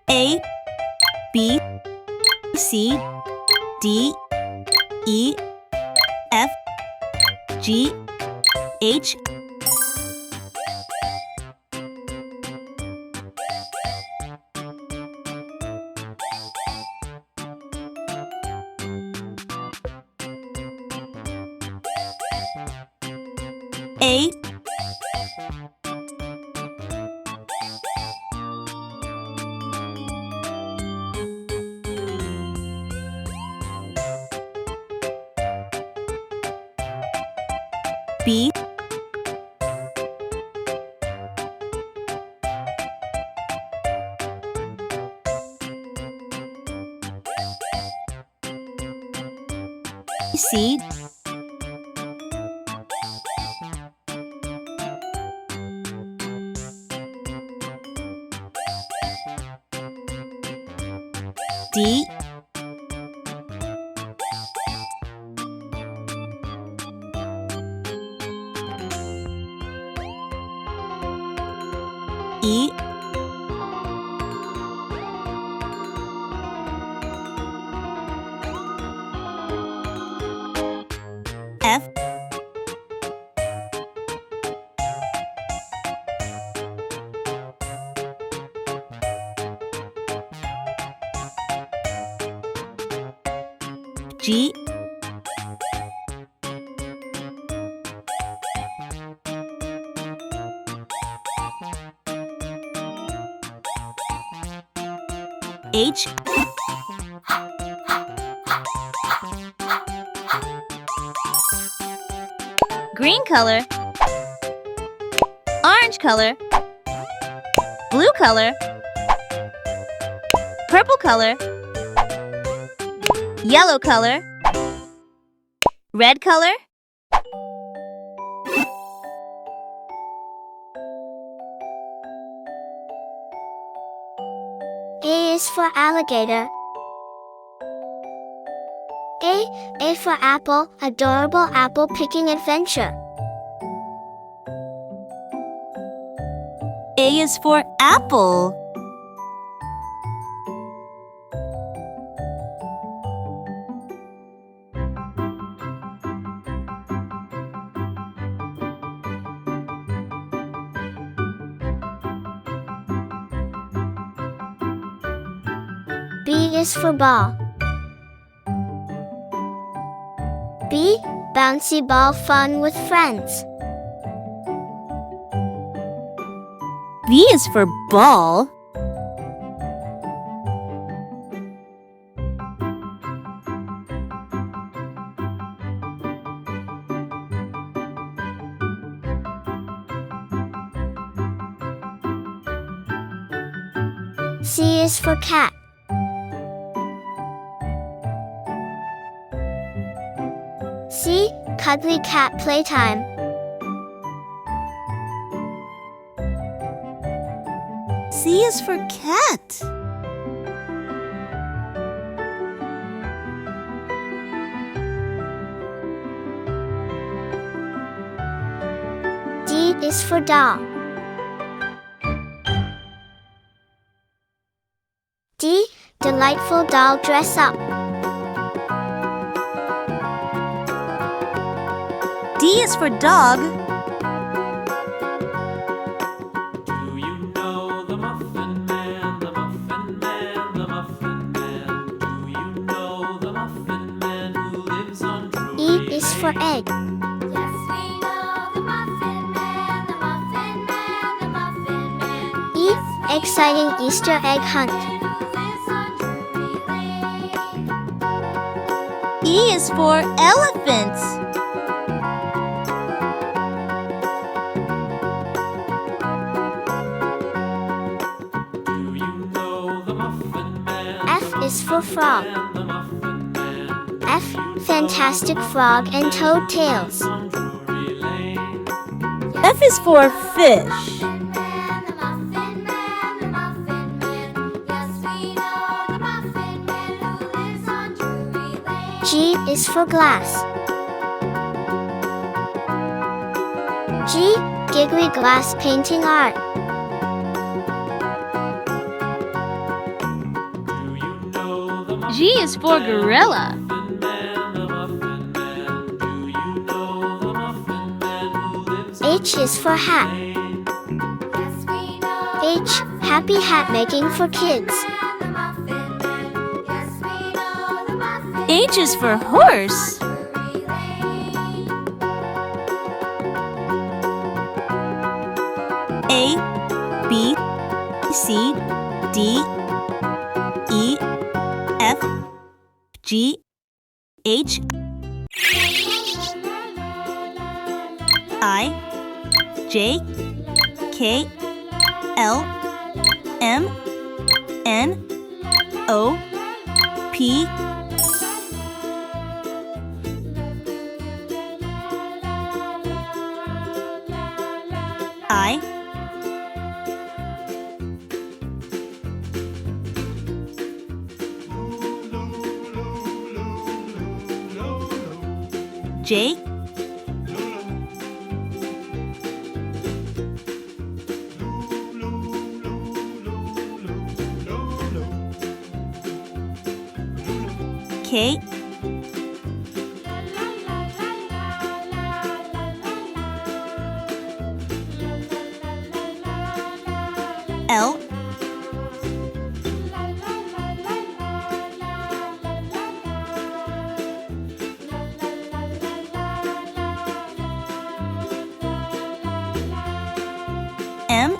A, B, C, D, E, F, G, H, A, B, C, D, E, F, G, H, green color, orange color, blue color, purple color, yellow color, red color, A is for alligator. A for apple, adorable apple picking adventure. A is for apple. B is for ball. B, bouncy ball fun with friends. B is for ball. C is for cat. C, cuddly cat playtime. C is for cat. D is for doll. D, delightful doll dress up. D is for dog. Do you know the Muffin Man, the Muffin Man, the Muffin Man? Do you know the Muffin Man who lives on Drury E is for egg. Yes, we know the Muffin Man, the Muffin Man, the Muffin Man. E, exciting Easter egg hunt. Who lives on Drury Lane. E is for elephants. Do you know the Muffin Man? F is for frog. The Muffin Man F, fantastic frog and toad tails. on Drury Lane. F is for fish. Muffin Man, the Muffin Man, the Muffin Man. Yes, we know the Muffin Man who lives on Drury Lane. G is for glass. G, giggly glass painting art. G is for gorilla. Muffin Man, the Muffin Man. Do you know the Muffin Man who lives on H is for hat. Lane? Yes, we know H, happy hat making for kids. the Muffin Man. Yes, we know the Muffin H is for horse. Drury Lane. A, B, C, D, E, F, G, H, I, J, K, L, M, N, O, P, I, J, K, L, M,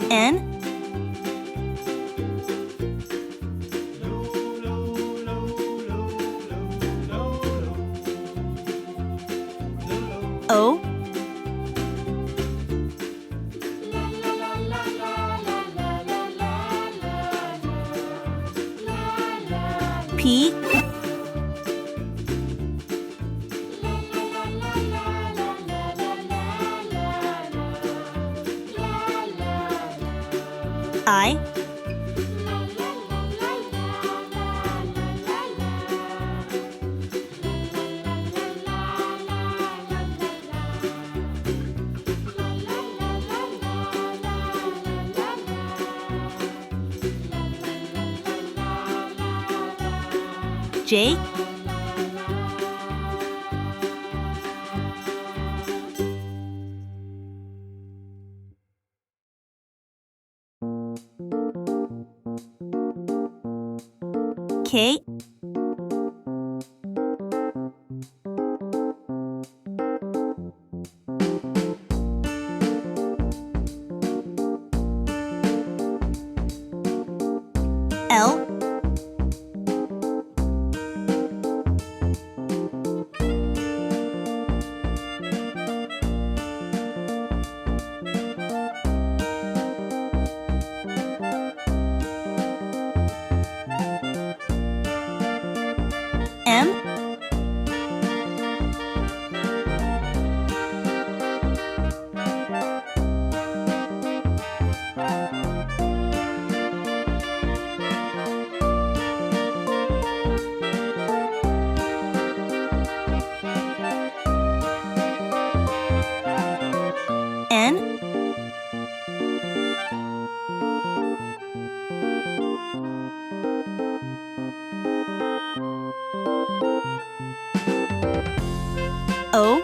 N, O, P, I, J, K, L, M, N, O,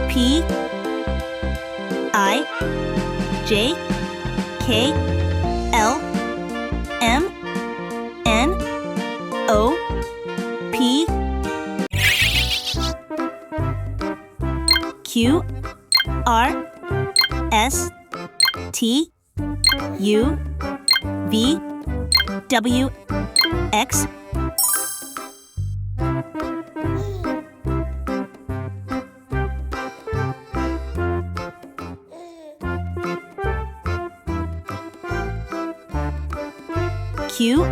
P, I, J, K, L, M, N, O, P, Q, R, S, T, U, V, W, X, Q,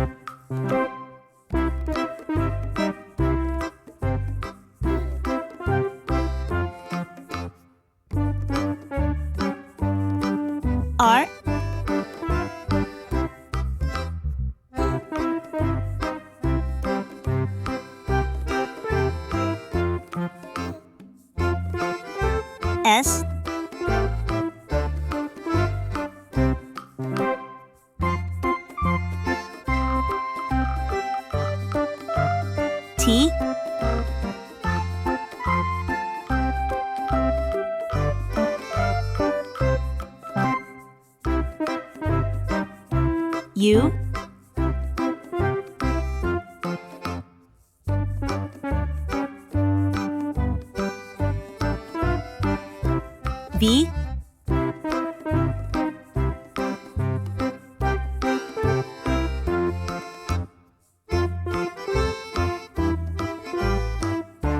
S T U V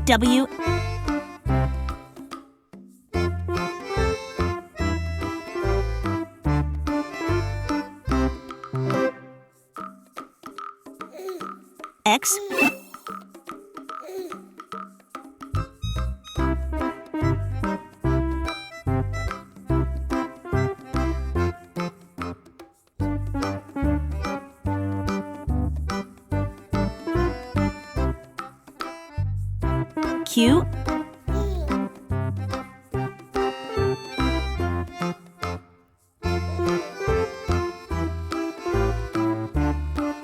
W X Q R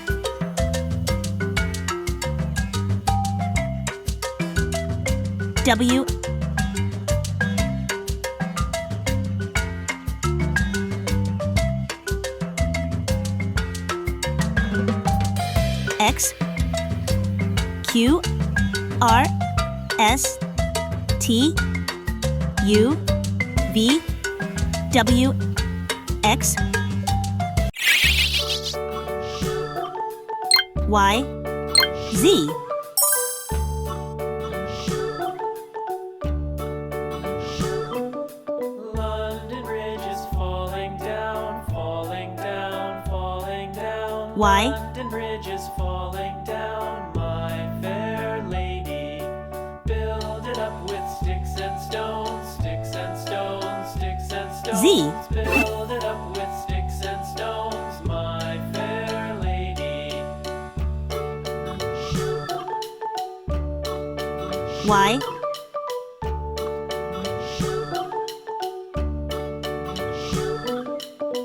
S T U V W X Q R S T U V W X Y Z London Bridge is falling down, falling down, falling down. Y London Bridge is falling down, my fair lady. Build it up with sticks and stones, sticks and stones, sticks and stones. Z. Build it up with sticks and stones, my fair lady. Y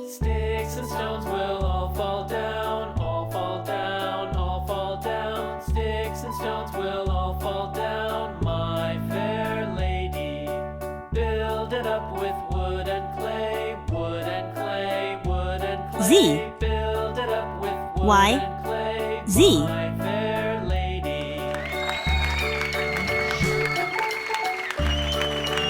Sticks and stones will all fall down, all fall down, all fall down. Sticks and stones will all fall down, my fair lady. Build it up with wood and clay, wood and clay, wood and clay. Z. Build it up with wood Y. and clay, Z. my